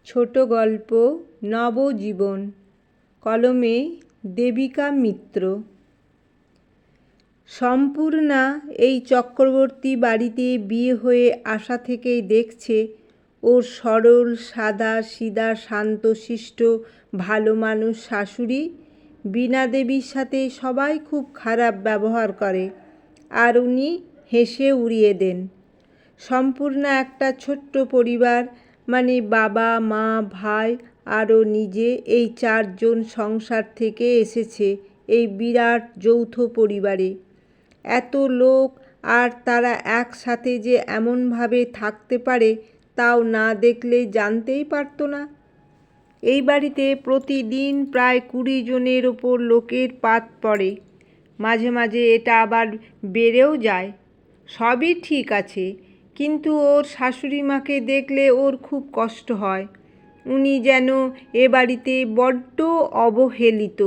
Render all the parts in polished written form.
ছোট গল্প নবজীবন, কলমে দেবিকা মিত্র। সম্পূর্ণা এই চক্রবর্তী বাড়িতে বিয়ে হয়ে আসা থেকেই দেখছে ওর সরল সাদা সিধা শান্তশিষ্ট ভালো মানুষ শাশুড়ি বীণা দেবীর সাথে সবাই খুব খারাপ ব্যবহার করে, আর উনি হেসে উড়িয়ে দেন। সম্পূর্ণা একটা ছোট্ট পরিবার, মানে বাবা মা ভাই আরও নিজে, এই চারজন সংসার থেকে এসেছে এই বিরাট যৌথ পরিবারে। এত লোক, আর তারা একসাথে যে এমনভাবে থাকতে পারে তাও না দেখলে জানতেই পারতো না। এই বাড়িতে প্রতিদিন প্রায় 20 জনের ওপর লোকের পাত পড়ে, মাঝে মাঝে এটা আবার বেড়েও যায়। সবই ঠিক আছে, কিন্তু ওর শাশুড়ি মাকে দেখলে ওর খুব কষ্ট হয়। উনি যেন এ বাড়িতে বড্ড অবহেলিত।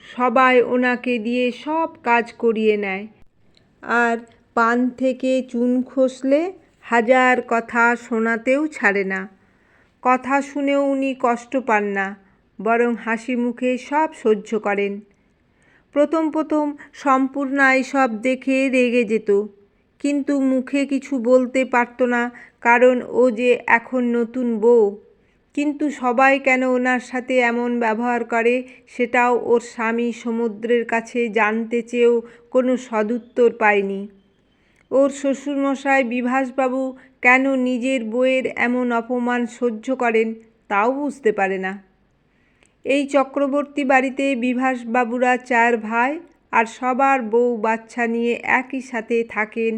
সবাই ওনাকে দিয়ে সব কাজ করিয়ে নেয়, আর পান থেকে চুন খসলে হাজার কথা শোনাতেও ছাড়ে না। কথা শুনেও উনি কষ্ট পান না, বরং হাসি মুখে সব সহ্য করেন। প্রথম প্রথম সম্পূর্ণা এসব দেখে রেগে যেত, কিন্তু মুখে কিছু বলতে পারত না, কারণ ও যে এখন নতুন বউ। কিন্তু সবাই কেন ওনার সাথে এমন ব্যবহার করে সেটাও ওর স্বামী সমুদ্রের কাছে জানতে চেয়েও কোনো সদুত্তর পায়নি। ওর শ্বশুরমশাই বিভাসবাবু কেন নিজের বউয়ের এমন অপমান সহ্য করেন তাও বুঝতে পারে না। এই চক্রবর্তী বাড়িতে বিভাসবাবুরা 4 ভাই, আর সবার বউ বাচ্চা নিয়ে একই সাথে থাকেন,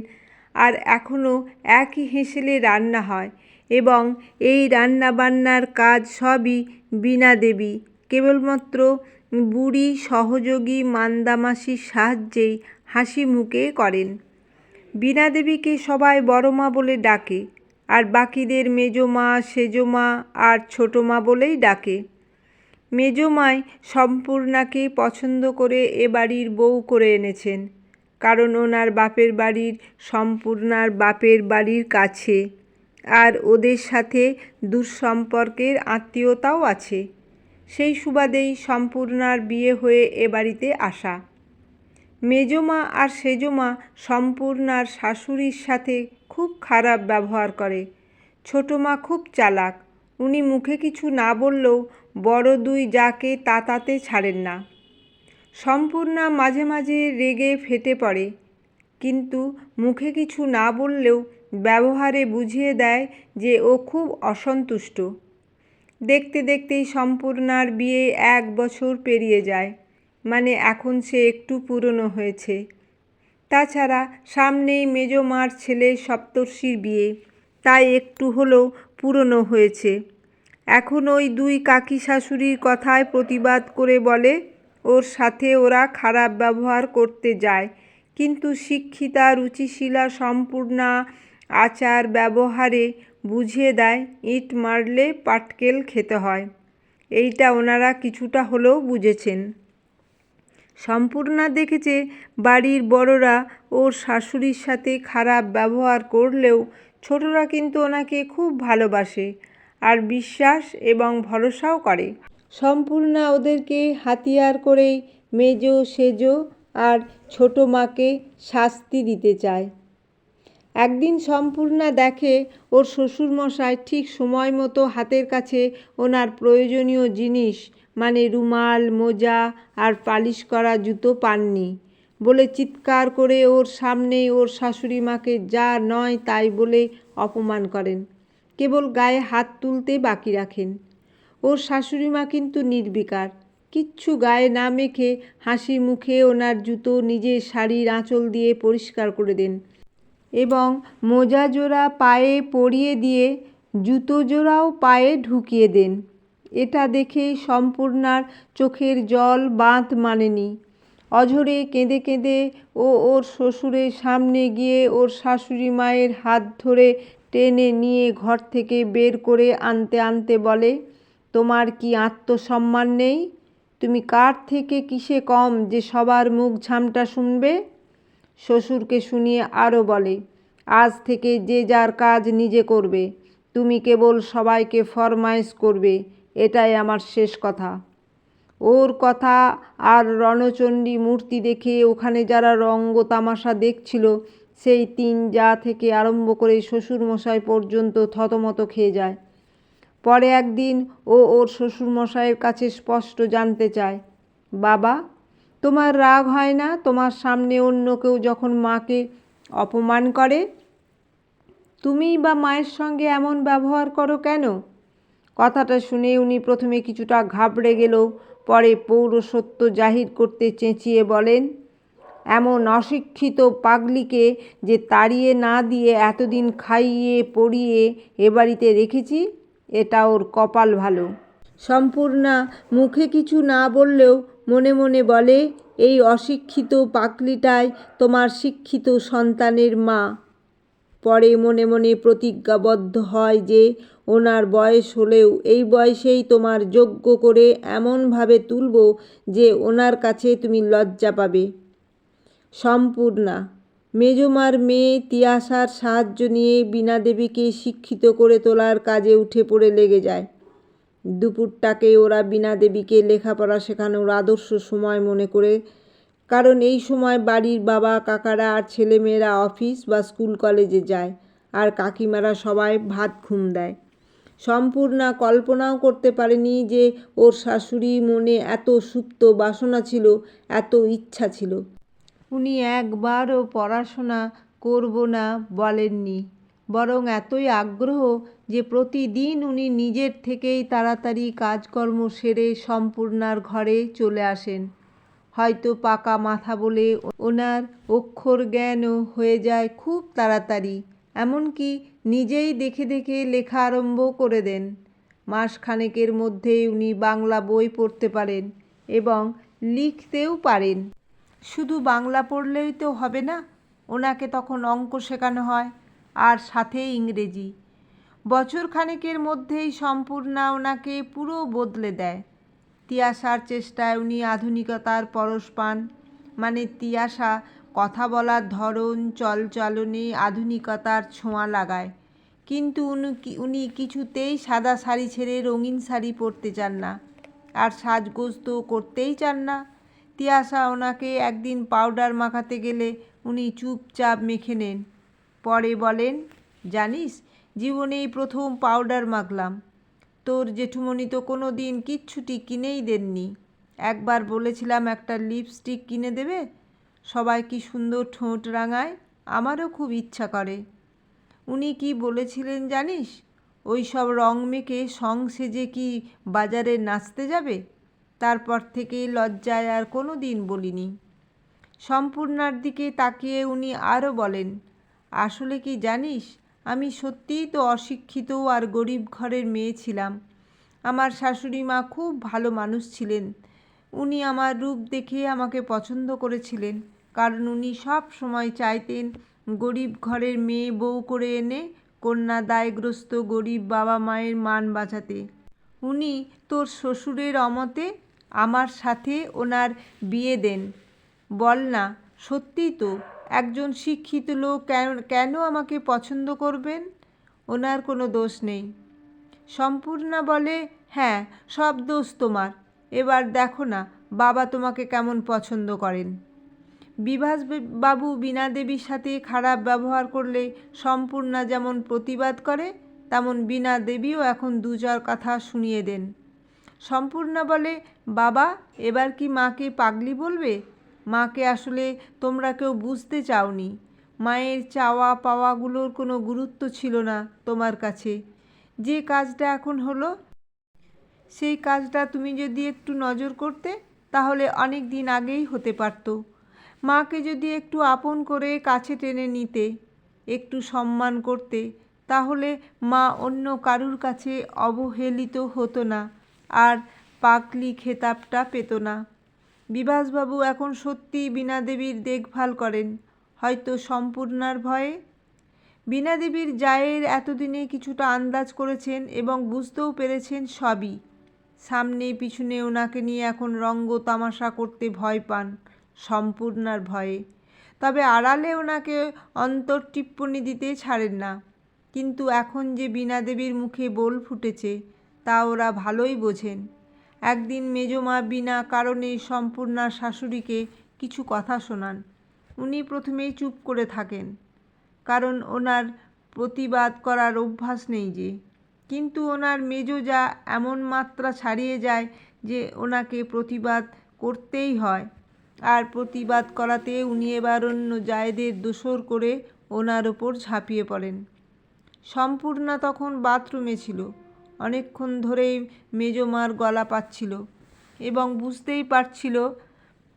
আর এখনও একই হেসেলে রান্না হয়, এবং এই রান্নাবান্নার কাজ সবই বীণা দেবী কেবলমাত্র বুড়ি সহযোগী মান্দামাসির সাহায্যেই হাসি মুখে করেন। বীণা দেবীকে সবাই বড় মা বলে ডাকে, আর বাকিদের মেজো মা সেজো মা আর ছোটো মা বলেই ডাকে। মেজো মাই সম্পূর্ণাকে পছন্দ করে এ বাড়ির বউ করে এনেছেন, কারণ ওনার বাপের বাড়ির সম্পূর্ণার বাপের বাড়ির কাছে, আর ওদের সাথে দূরসম্পর্কের আত্মীয়তাও আছে। সেই সুবাদেই সম্পূর্ণার বিয়ে হয়ে এ বাড়িতে আসা। মেজো মা আর সেজো মা সম্পূর্ণার শাশুড়ির সাথে খুব খারাপ ব্যবহার করে। ছোটো মা খুব চালাক, উনি মুখে কিছু না বললেও বড় দুই যাকে তাতে ছাড়েন না। সম্পূর্ণা মাঝে মাঝে রেগে ফেটে পড়ে, কিন্তু মুখে কিছু না বললেও ব্যবহারে বুঝিয়ে দেয় যে ও খুব অসন্তুষ্ট। দেখতে দেখতেই সম্পূর্ণার বিয়ে 1 বছর পেরিয়ে যায়, মানে এখন সে একটু পুরনো হয়েছে। তাছাড়া সামনেই মেজো মার ছেলে সপ্তর্ষির বিয়ে, তাই একটু হলেও পুরনো হয়েছে। এখন ওই 2 কাকি শাশুড়ির কথায় প্রতিবাদ করে বলে ওর সাথে ওরা খারাপ ব্যবহার করতে যায়, কিন্তু শিক্ষিতা রুচিশীলা সম্পূর্ণা আচার ব্যবহারে বুঝিয়ে দেয় ইট মারলে পাটকেল খেতে হয়। এইটা ওনারা কিছুটা হলেও বুঝেছেন। সম্পূর্ণা দেখেছে বাড়ির বড়রা ওর শাশুড়ির সাথে খারাপ ব্যবহার করলেও ছোটরা কিন্তু ওনাকে খুব ভালোবাসে, আর বিশ্বাস এবং ভরসাও করে। সম্পূর্ণা ওদেরকে হাতিয়ার করেই মেজো সেজো আর ছোটো মাকে শাস্তি দিতে চায়। একদিন সম্পূর্ণা দেখে ওর শ্বশুরমশাই ঠিক সময় মতো হাতের কাছে ওনার প্রয়োজনীয় জিনিস, মানে রুমাল মোজা আর পালিশ করা জুতো পাননি বলে চিৎকার করে ওর সামনেই ওর শাশুড়ি মাকে যা নয় তাই বলে অপমান করেন, কেবল গায়ে হাত তুলতে বাকি রাখেন। ওর শাশুড়ি মা কিন্তু নির্বিকার, কিচ্ছু গায়ে না মেখে হাসি মুখে ওনার জুতো নিজের শাড়ির আঁচল দিয়ে পরিষ্কার করে দেন, এবং মোজা জোড়া পায়ে পরিয়ে দিয়ে জুতো জোড়াও পায়ে ঢুকিয়ে দেন। এটা দেখে সম্পূর্ণার চোখের জল বাঁধ মানেনি। অঝরে কেঁদে কেঁদে ও ওর শ্বশুরের সামনে গিয়ে ওর শাশুড়ি মায়ের হাত ধরে টেনে নিয়ে ঘর থেকে বের করে আনতে আনতে বলে, তোমার কি আত্মসম্মান নেই? তুমি কার থেকে কিসে কম যে সবার মুখ ঝামটা শুনবে? শ্বশুরকে শুনিয়ে আরও বলে, আজ থেকে যে যার কাজ নিজে করবে, তুমি কেবল সবাইকে ফরমায়েশ করবে, এটাই আমার শেষ কথা। ওর কথা আর রণচণ্ডী মূর্তি দেখে ওখানে যারা রঙ্গ তামাশা দেখছিল সেই 3 জা থেকে আরম্ভ করে শ্বশুরমশাই পর্যন্ত থতমত খেয়ে যায়। পরে একদিন ও ওর শ্বশুরমশাইয়ের কাছে স্পষ্ট জানতে চায়, বাবা, তোমার রাগ হয় না তোমার সামনে অন্য কেউ যখন মাকে অপমান করে? তুমিই বা মায়ের সঙ্গে এমন ব্যবহার করো কেন? কথাটা শুনে উনি প্রথমে কিছুটা ঘাবড়ে গেলেও পরে পৌরসত্য জাহির করতে চেঁচিয়ে বলেন, এমন অশিক্ষিত পাগলিকে যে তাড়িয়ে না দিয়ে এতদিন খাইয়ে পড়িয়ে এ বাড়িতে রেখেছি, এটা ওর কপাল ভালো। সম্পূর্ণা মুখে কিছু না বললেও মনে মনে বলে, এই অশিক্ষিত পাগলিটাই তোমার শিক্ষিত সন্তানের মা। পরে মনে মনে প্রতিজ্ঞাবদ্ধ হয় যে ওনার বয়স হলেও এই বয়সেই তোমার যোগ্য করে এমনভাবে তুলব যে ওনার কাছে তুমি লজ্জা পাবে। সম্পূর্ণা মেজমার মেয়ে তিয়াশার সাহায্য নিয়ে বীণা দেবীকে শিক্ষিত করে তোলার কাজে উঠে পড়ে লেগে যায়। দুপুরটাকে ওরা বীণা দেবীকে লেখাপড়া শেখানোর আদর্শ সময় মনে করে, কারণ এই সময় বাড়ির বাবা কাকারা আর ছেলেমেয়েরা অফিস বা স্কুল কলেজে যায় আর কাকিমারা সবাই ভাত ঘুম দেয়। সম্পূর্ণা কল্পনাও করতে পারেনি যে ওর শাশুড়ি মনে এত সুপ্ত বাসনা ছিল, এত ইচ্ছা ছিল। উনি একবারও পড়াশোনা করব না বলেননি, বরং এতই আগ্রহ যে প্রতিদিন উনি নিজের থেকেই তাড়াতাড়ি কাজকর্ম সেরে সম্পূর্ণার ঘরে চলে আসেন। হয়তো পাকা মাথা বলে ওনার অক্ষর জ্ঞানও হয়ে যায় খুব তাড়াতাড়ি, এমনকি নিজেই দেখে দেখে লেখা আরম্ভ করে দেন। মাসখানেকের মধ্যেই উনি বাংলা বই পড়তে পারেন এবং লিখতেও পারেন। শুধু বাংলা পড়লেই তো হবে না, ওনাকে তখন অঙ্ক শেখানো হয় আর সাথে ইংরেজি। বছরখানেকের মধ্যেই সম্পূর্ণা ওনাকে পুরো বদলে দেয়। তিয়াশার চেষ্টায় উনি আধুনিকতার পরশ পান, মানে তিয়াশা কথা বলার ধরন চলচালনে আধুনিকতার ছোঁয়া লাগায়। কিন্তু উনি কিছুতেই সাদা শাড়ি ছেড়ে রঙিন শাড়ি পরতে চান না, আর সাজগোজ তো করতেই চান না। তিয়াশা ওনাকে একদিন পাউডার মাখাতে গেলে উনি চুপচাপ মেখে নেন। পরে বলেন, জানিস, জীবনেই প্রথম পাউডার মাখলাম। তোর জেঠুমণি তো কোনো দিন কিচ্ছুটি কিনেই দেননি। একবার বলেছিলাম একটা লিপস্টিক কিনে দেবে, সবাই কি সুন্দর ঠোঁট রাঙায়, আমারও খুব ইচ্ছা করে। উনি কি বলেছিলেন জানিস, ওই সব রং মেখে সং সেজে কি বাজারে নাচতে যাবে? তারপর থেকে লজ্জায় আর কোনো দিন বলিনি। সম্পূর্ণার দিকে তাকিয়ে উনি আরও বলেন, আসলে কি জানিস, আমি সত্যিই তো অশিক্ষিত আর গরিব ঘরের মেয়ে ছিলাম। আমার শাশুড়ি মা খুব ভালো মানুষ ছিলেন। উনি আমার রূপ দেখে আমাকে পছন্দ করেছিলেন, কারণ উনি সব সময় চাইতেন গরিব ঘরের মেয়ে বউ করে এনে কন্যা দায়গ্রস্ত গরিব বাবা মায়ের মান বাঁচাতে। উনি তোর শ্বশুরের অমতে আমার সাথে ওনার বিয়ে দেন। বল না, সত্যিই তো একজন শিক্ষিত লোক কেন আমাকে পছন্দ করবেন? ওনার কোনো দোষ নেই। সম্পূর্ণা বলে, হ্যাঁ, সব দোষ তোমার। এবার দেখো না বাবা তোমাকে কেমন পছন্দ করেন। বিভাস বাবু বীণা দেবীর সাথে খারাপ ব্যবহার করলে সম্পূর্ণা যেমন প্রতিবাদ করে, তেমন বীণা দেবীও এখন 2-4 কথা শুনিয়ে দেন। সম্পূর্ণা বলে, বাবা, এবার কি মাকে পাগলি বলবে? মাকে আসলে তোমরা কেউ বুঝতে চাওনি। মায়ের চাওয়া পাওয়াগুলোর কোনো গুরুত্ব ছিল না তোমার কাছে। যে কাজটা এখন হলো, সেই কাজটা তুমি যদি একটু নজর করতে, তাহলে অনেক দিন আগেই হতে পারত। মাকে যদি একটু আপন করে কাছে টেনে নিতে, একটু সম্মান করতে, তাহলে মা অন্য কারুর কাছে অবহেলিত হতো না আর পাগলি খেতাবটা পেত না। বিভাসবাবু এখন সত্যিই বীণা দেবীর দেখভাল করেন, হয়তো সম্পূর্ণার ভয়ে। বীণা দেবীর জায়ের এতদিনে কিছুটা আন্দাজ করেছেন এবং বুঝতেও পেরেছেন সবই। সামনে পিছনে ওনাকে নিয়ে এখন রঙ্গ তামাশা করতে ভয় পান সম্পূর্ণার ভয়ে, তবে আড়ালে ওনাকে অন্তর্টিপ্পণী দিতে ছাড়েন না। কিন্তু এখন যে বীণা দেবীর মুখে বোল ফুটেছে তা ওরা ভালোই বোঝেন। একদিন মেজমা বিনা কারণে সম্পূর্ণার শাশুড়িকে কিছু কথা শোনান। উনি প্রথমেই চুপ করে থাকেন, কারণ ওনার প্রতিবাদ করার অভ্যাস নেই যে। কিন্তু ওনার মেজো যা এমন মাত্রা ছাড়িয়ে যায় যে ওনাকে প্রতিবাদ করতেই হয়। আর প্রতিবাদ করাতে উনি এবার অন্য জায়েদের দোসর করে ওনার ওপর ঝাঁপিয়ে পড়েন। সম্পূর্ণা তখন বাথরুমে ছিল। অনেকক্ষণ ধরেই মেজমার গলা পাচ্ছিল এবং বুঝতেই পারছিল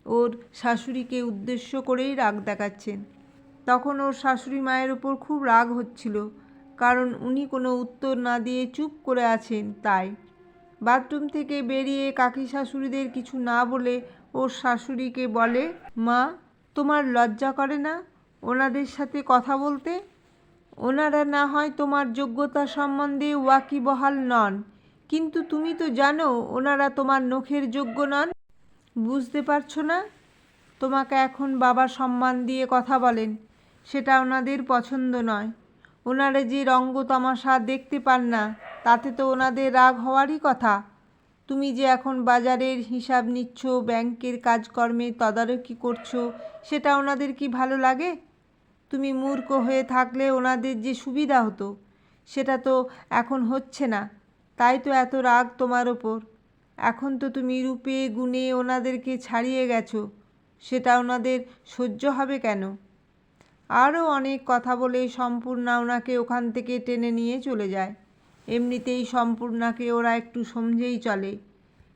ওর শাশুড়িকে উদ্দেশ্য করেই রাগ দেখাচ্ছেন। তখন ওর শাশুড়ি মায়ের ওপর খুব রাগ হচ্ছিল, কারণ উনি কোনো উত্তর না দিয়ে চুপ করে আছেন তাই। বাথরুম থেকে বেরিয়ে কাকি শাশুড়িদের কিছু না বলে ওর শাশুড়িকে বলে, মা, তোমার লজ্জা করে না ওনাদের সাথে কথা বলতে? ওনারা না হয় তোমার যোগ্যতা সম্বন্ধে ওয়াকিবহাল নন, কিন্তু তুমি তো জানো ওনারা তোমার নখের যোগ্য নন। বুঝতে পারছো না? তোমাকে এখন বাবা সম্মান দিয়ে কথা বলেন, সেটা ওনাদের পছন্দ নয়। ওনারা যে রঙ্গ তামাশা দেখতে পান না, তাতে তো ওনাদের রাগ হওয়ারই কথা। তুমি যে এখন বাজারের হিসাব নিচ্ছ, ব্যাংকের কাজকর্মে তদারকি করছো, সেটা ওনাদের কি ভালো লাগে? তুমি মূর্খ হয়ে থাকলে ওনাদের যে সুবিধা হতো, সেটা তো এখন হচ্ছে না, তাই তো এত রাগ তোমার ওপর। এখন তো তুমি রূপে গুণে ওনাদেরকে ছাড়িয়ে গেছো, সেটা ওনাদের সহ্য হবে কেন? আরও অনেক কথা বলে সম্পূর্ণা ওনাকে ওখান থেকে টেনে নিয়ে চলে যায়। এমনিতেই সম্পূর্ণাকে ওরা একটু সমঝেই চলে।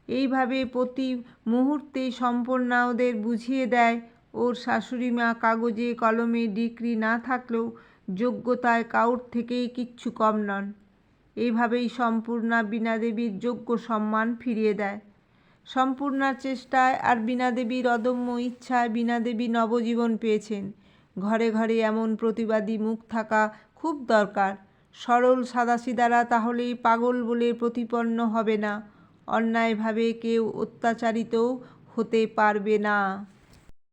এইভাবে প্রতি মুহূর্তেই সম্পূর্ণা ওদের বুঝিয়ে দেয় ওর শাশুড়ি মা কাগজে কলমে ডিগ্রি না থাকলেও যোগ্যতায় কাউর থেকেই কিচ্ছু কম নন। এইভাবেই সম্পূর্ণা বীণা দেবীর যোগ্য সম্মান ফিরিয়ে দেয়। সম্পূর্ণার চেষ্টায় আর বীণা দেবীর অদম্য ইচ্ছায় বীণা দেবী নবজীবন পেয়েছেন। ঘরে ঘরে এমন প্রতিবাদী মুখ থাকা খুব দরকার। সরল সাদাসিধারা তাহলেই পাগল বলে প্রতিপন্ন হবে না, অন্যায়ভাবে কেউ অত্যাচারিতও হতে পারবে না।